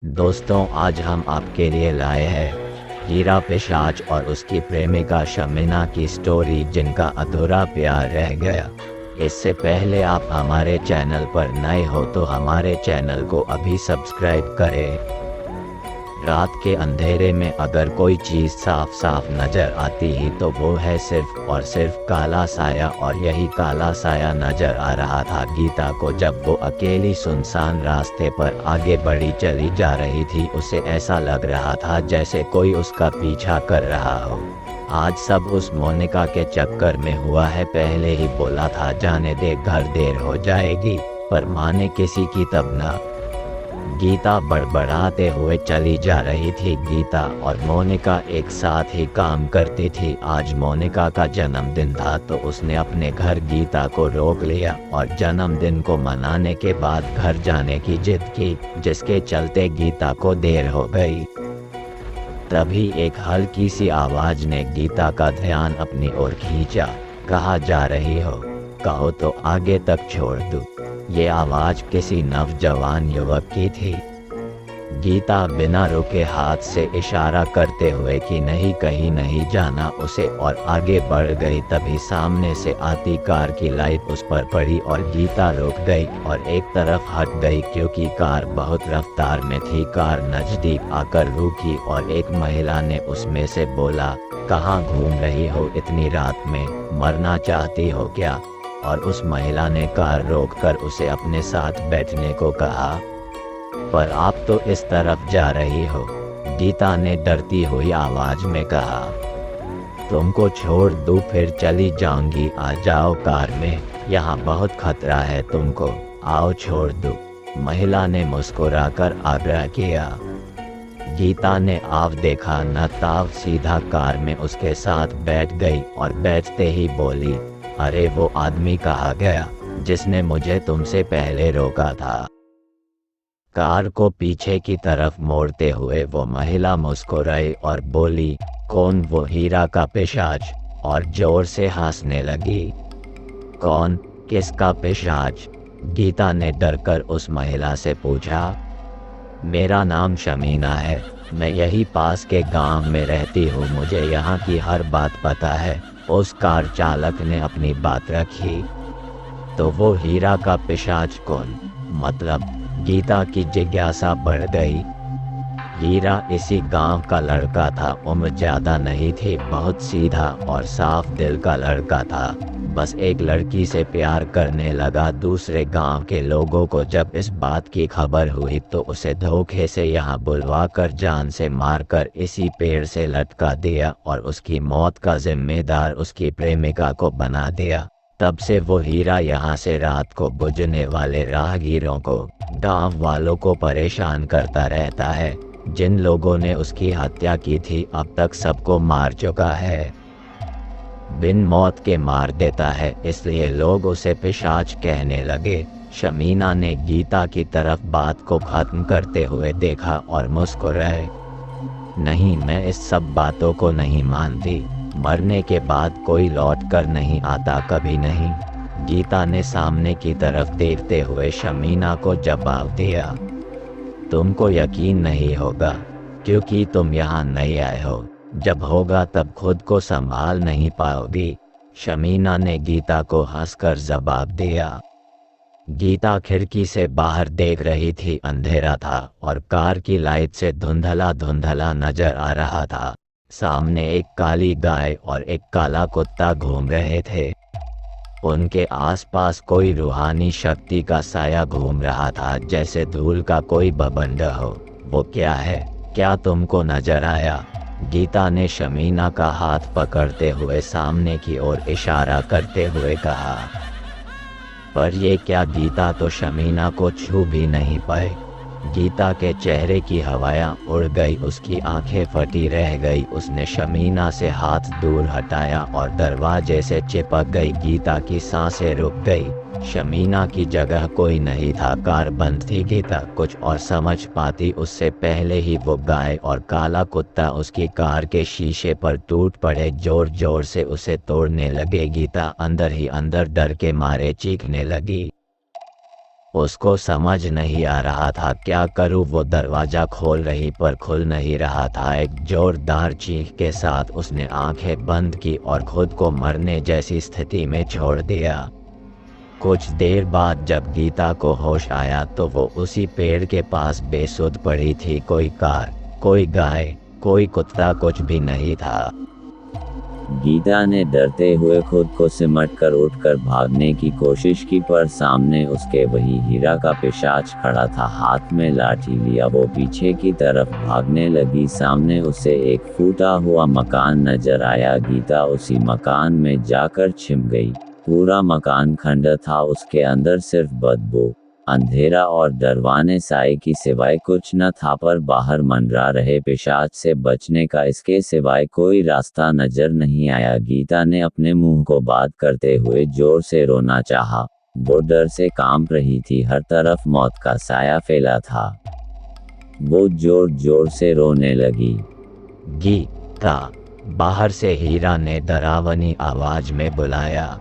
दोस्तों, आज हम आपके लिए लाए हैं हीरा पिशाच और उसकी प्रेमिका शमीना की स्टोरी, जिनका अधूरा प्यार रह गया। इससे पहले आप हमारे चैनल पर नए हो तो हमारे चैनल को अभी सब्सक्राइब करें। रात के अंधेरे में अगर कोई चीज़ साफ साफ नजर आती ही तो वो है सिर्फ और सिर्फ काला साया, और यही काला साया नजर आ रहा था गीता को जब वो अकेली सुनसान रास्ते पर आगे बढ़ी चली जा रही थी। उसे ऐसा लग रहा था जैसे कोई उसका पीछा कर रहा हो। आज सब उस मोनिका के चक्कर में हुआ है। पहले ही बोला था जाने दे, घर देर हो जाएगी, पर माने किसी की तब ना। गीता बड़बड़ाते हुए चली जा रही थी। गीता और मोनिका एक साथ ही काम करती थी। आज मोनिका का जन्मदिन था तो उसने अपने घर गीता को रोक लिया और जन्मदिन को मनाने के बाद घर जाने की जिद की, जिसके चलते गीता को देर हो गई। तभी एक हल्की सी आवाज ने गीता का ध्यान अपनी ओर खींचा। कहाँ जा रही हो? कहो तो आगे तक छोड़ दूं। ये आवाज किसी नौजवान युवक की थी। गीता बिना रुके हाथ से इशारा करते हुए कि नहीं, कहीं नहीं जाना उसे, और आगे बढ़ गई। तभी सामने से आती कार की लाइट उस पर पड़ी और गीता रुक गई और एक तरफ हट गई क्योंकि कार बहुत रफ्तार में थी। कार नजदीक आकर रुकी और एक महिला ने उसमें से बोला, कहाँ घूम रही हो इतनी रात में? मरना चाहती हो क्या? और उस महिला ने कार रोककर उसे अपने साथ बैठने को कहा। पर आप तो इस तरफ जा रही हो, गीता ने डरती हुई आवाज में कहा। तुमको छोड़ दूं फिर चली जाऊंगी, आ जाओ कार में, यहाँ बहुत खतरा है तुमको, आओ छोड़ दूं, महिला ने मुस्कुराकर आग्रह किया। गीता ने आव देखा न ताव सीधा कार में उसके साथ बैठ गई और बैठते ही बोली, अरे वो आदमी कहाँ गया जिसने मुझे तुमसे पहले रोका था? कार को पीछे की तरफ मोड़ते हुए वो महिला मुस्कुराई और बोली, कौन? वो हीरा का पिशाच, और जोर से हंसने लगी। कौन? किसका पिशाच? गीता ने डरकर उस महिला से पूछा। मेरा नाम शमीना है, मैं यही पास के गांव में रहती हूँ, मुझे यहाँ की हर बात पता है। उस कार चालक ने अपनी बात रखी। तो वो हीरा का पिशाच कौन? मतलब? गीता की जिज्ञासा बढ़ गई। हीरा इसी गांव का लड़का था, उम्र ज्यादा नहीं थी, बहुत सीधा और साफ दिल का लड़का था। बस एक लड़की से प्यार करने लगा। दूसरे गांव के लोगों को जब इस बात की खबर हुई तो उसे धोखे से यहाँ बुलवाकर जान से मारकर इसी पेड़ से लटका दिया और उसकी मौत का जिम्मेदार उसकी प्रेमिका को बना दिया। तब से वो हीरा यहाँ से रात को बुझने वाले राहगीरों को, गांव वालों को परेशान करता रहता है। जिन लोगों ने उसकी हत्या की थी अब तक सबको मार चुका है, बिन मौत के मार देता है, इसलिए लोग उसे पिशाच कहने लगे। शमीना ने गीता की तरफ बात को खत्म करते हुए देखा और मुस्कुराए। नहीं, मैं इस सब बातों को नहीं मानती, मरने के बाद कोई लौट कर नहीं आता, कभी नहीं। गीता ने सामने की तरफ देखते हुए शमीना को जवाब दिया। तुमको यकीन नहीं होगा क्योंकि तुम यहाँ नहीं आए हो, जब होगा तब खुद को संभाल नहीं पाओगी, शमीना ने गीता को हंसकर जवाब दिया। गीता खिड़की से बाहर देख रही थी। अंधेरा था और कार की लाइट से धुंधला धुंधला नजर आ रहा था। सामने एक काली गाय और एक काला कुत्ता घूम रहे थे। उनके आसपास कोई रूहानी शक्ति का साया घूम रहा था, जैसे धूल का कोई बवंड हो। वो क्या है? क्या तुमको नजर आया? गीता ने शमीना का हाथ पकड़ते हुए सामने की ओर इशारा करते हुए कहा। पर ये क्या? गीता तो शमीना को छू भी नहीं पाई। गीता के चेहरे की हवाएं उड़ गई, उसकी आंखें फटी रह गई। उसने शमीना से हाथ दूर हटाया और दरवाजे से चिपक गई। गीता की सांसें रुक गई। शमीना की जगह कोई नहीं था, कार बंद थी। गीता कुछ और समझ पाती उससे पहले ही वो गाय और काला कुत्ता उसकी कार के शीशे पर टूट पड़े, जोर जोर से उसे तोड़ने लगे। गीता अंदर ही अंदर डर के मारे चीखने लगी। उसको समझ नहीं आ रहा था क्या करूं। वो दरवाज़ा खोल रही पर खुल नहीं रहा था। एक जोरदार चीख के साथ उसने आंखें बंद की और खुद को मरने जैसी स्थिति में छोड़ दिया। कुछ देर बाद जब गीता को होश आया तो वो उसी पेड़ के पास बेसुध पड़ी थी। कोई कार, कोई गाय, कोई कुत्ता, कुछ भी नहीं था। गीता ने डरते हुए खुद को सिमट कर उठकर भागने की कोशिश की, पर सामने उसके वही हीरा का पिशाच खड़ा था। हाथ में लाठी लिया वो पीछे की तरफ भागने लगी। सामने उसे एक फूटा हुआ मकान नजर आया। गीता उसी मकान में जाकर छिप गई। पूरा मकान खंडर था, उसके अंदर सिर्फ बदबू, अंधेरा और डरवाने साए की सिवाय कुछ न था। पर बाहर मंडरा रहे पिशाच से बचने का इसके सिवाय कोई रास्ता नजर नहीं आया। गीता ने अपने मुंह को बात करते हुए जोर से रोना चाहा। वो डर से कांप रही थी, हर तरफ मौत का साया फैला था। वो जोर जोर से रोने लगी। गीता, बाहर से हीरा ने डरावनी आवाज में बुलाया।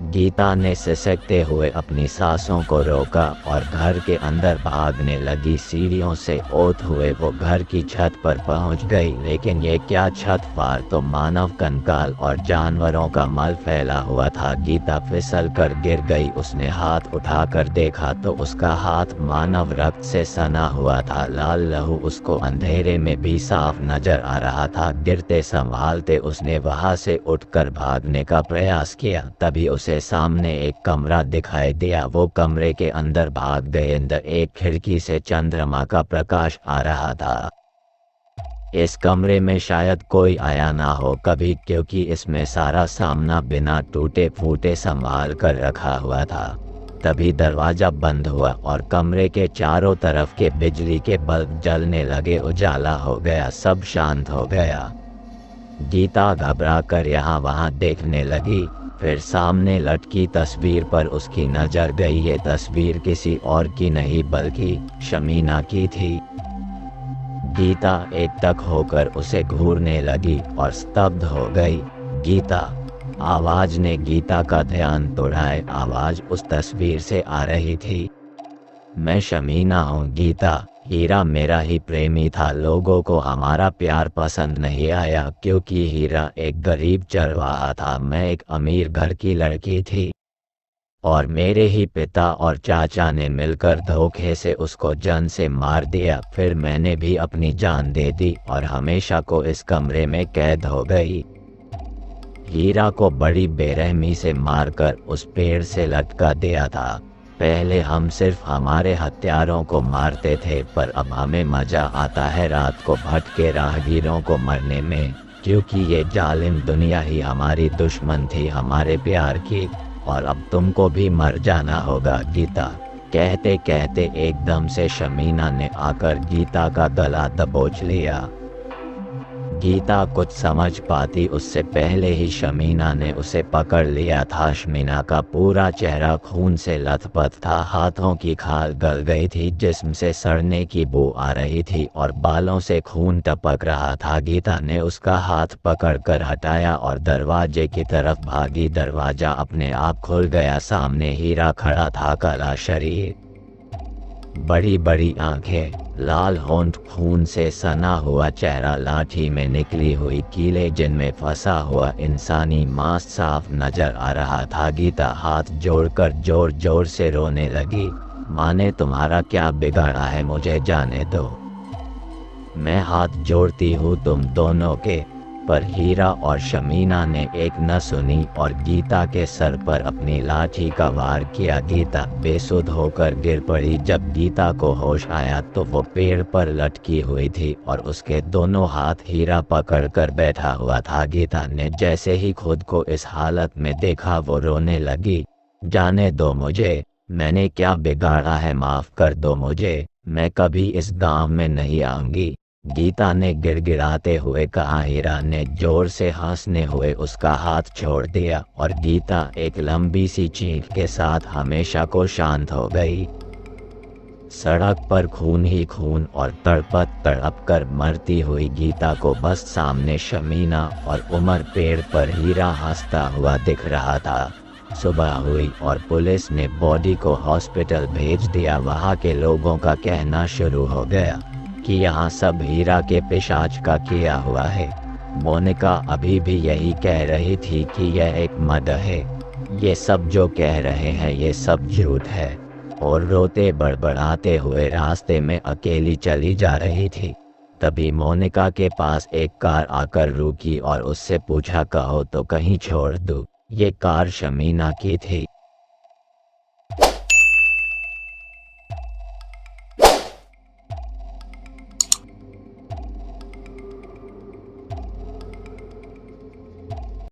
गीता ने सिसकते हुए अपनी सांसों को रोका और घर के अंदर भागने लगी। सीढ़ियों से ओत हुए वो घर की छत पर पहुंच गई, लेकिन ये क्या छत पर तो मानव कंकाल और जानवरों का मल फैला हुआ था। गीता फिसल कर गिर गई। उसने हाथ उठाकर देखा तो उसका हाथ मानव रक्त से सना हुआ था। लाल लहू उसको अंधेरे में भी साफ नजर आ रहा था। गिरते संभालते उसने वहां से उठकर भागने का प्रयास किया। तभी उसे सामने एक कमरा दिखाई दिया। वो कमरे के अंदर भाग गए। अंदर एक खिड़की से चंद्रमा का प्रकाश आ रहा था। इस कमरे में शायद कोई आया ना हो कभी, क्योंकि इसमें सारा सामना बिना टूटे फूटे संभाल कर रखा हुआ था। तभी दरवाजा बंद हुआ और कमरे के चारों तरफ के बिजली के बल्ब जलने लगे। उजाला हो गया, सब शांत हो गया। गीता घबरा कर यहाँ वहाँ देखने लगी। फिर सामने लटकी तस्वीर पर उसकी नजर गई। ये तस्वीर किसी और की नहीं बल्कि शमीना की थी। गीता एकटक होकर उसे घूरने लगी और स्तब्ध हो गई। गीता, आवाज ने गीता का ध्यान तोड़ाए। आवाज उस तस्वीर से आ रही थी। मैं शमीना हूँ गीता। हीरा मेरा ही प्रेमी था। लोगों को हमारा प्यार पसंद नहीं आया क्योंकि हीरा एक गरीब चरवाहा था। मैं एक अमीर घर की लड़की थी और मेरे ही पिता और चाचा ने मिलकर धोखे से उसको जान से मार दिया। फिर मैंने भी अपनी जान दे दी और हमेशा को इस कमरे में कैद हो गई। हीरा को बड़ी बेरहमी से मारकर उस पेड़ से लटका दिया था। पहले हम सिर्फ हमारे हत्यारों को मारते थे, पर अब हमें मजा आता है रात को भटके राहगीरों को मरने में, क्योंकि ये जालिम दुनिया ही हमारी दुश्मन थी हमारे प्यार की। और अब तुमको भी मर जाना होगा गीता। कहते कहते एकदम से शमीना ने आकर गीता का गला दबोच लिया। गीता कुछ समझ पाती उससे पहले ही शमीना ने उसे पकड़ लिया था। शमीना का पूरा चेहरा खून से लथपथ था। हाथों की खाल गल गई थी, जिस्म से सड़ने की बू आ रही थी और बालों से खून टपक रहा था। गीता ने उसका हाथ पकड़कर हटाया और दरवाजे की तरफ भागी। दरवाजा अपने आप खुल गया। सामने हीरा खड़ा था, काला शरीर, बड़ी बड़ी आंखें, लाल होंठ, खून से सना हुआ चेहरा, लाठी में निकली हुई कीले जिनमें फंसा हुआ इंसानी मांस साफ नजर आ रहा था। गीता हाथ जोड़कर जोर जोर से रोने लगी। माने तुम्हारा क्या बिगाड़ा है, मुझे जाने दो। मैं हाथ जोड़ती हूँ तुम दोनों के। पर हीरा और शमीना ने एक न सुनी और गीता के सर पर अपनी लाठी का वार किया। गीता बेसुध होकर गिर पड़ी। जब गीता को होश आया तो वो पेड़ पर लटकी हुई थी और उसके दोनों हाथ हीरा पकड़कर बैठा हुआ था। गीता ने जैसे ही खुद को इस हालत में देखा वो रोने लगी। जाने दो मुझे, मैंने क्या बिगाड़ा है, माफ कर दो मुझे, मैं कभी इस गांव में नहीं आऊंगी, गीता ने गिड़गिड़ाते हुए कहा। हीरा ने जोर से हंसने हुए उसका हाथ छोड़ दिया और गीता एक लंबी सी चीख के साथ हमेशा को शांत हो गई। सड़क पर खून ही खून और तड़प कर मरती हुई गीता को बस सामने शमीना और उमर पेड़ पर हीरा हंसता हुआ दिख रहा था। सुबह हुई और पुलिस ने बॉडी को हॉस्पिटल भेज दिया। वहाँ के लोगों का कहना शुरू हो गया कि यहाँ सब हीरा के पिशाच का किया हुआ है। मोनिका अभी भी यही कह रही थी कि यह एक मद है, ये सब जो कह रहे हैं ये सब झूठ है, और रोते बड़बड़ाते हुए रास्ते में अकेली चली जा रही थी। तभी मोनिका के पास एक कार आकर रुकी और उससे पूछा, कहो तो कहीं छोड़ दूं। ये कार शमीना की थी।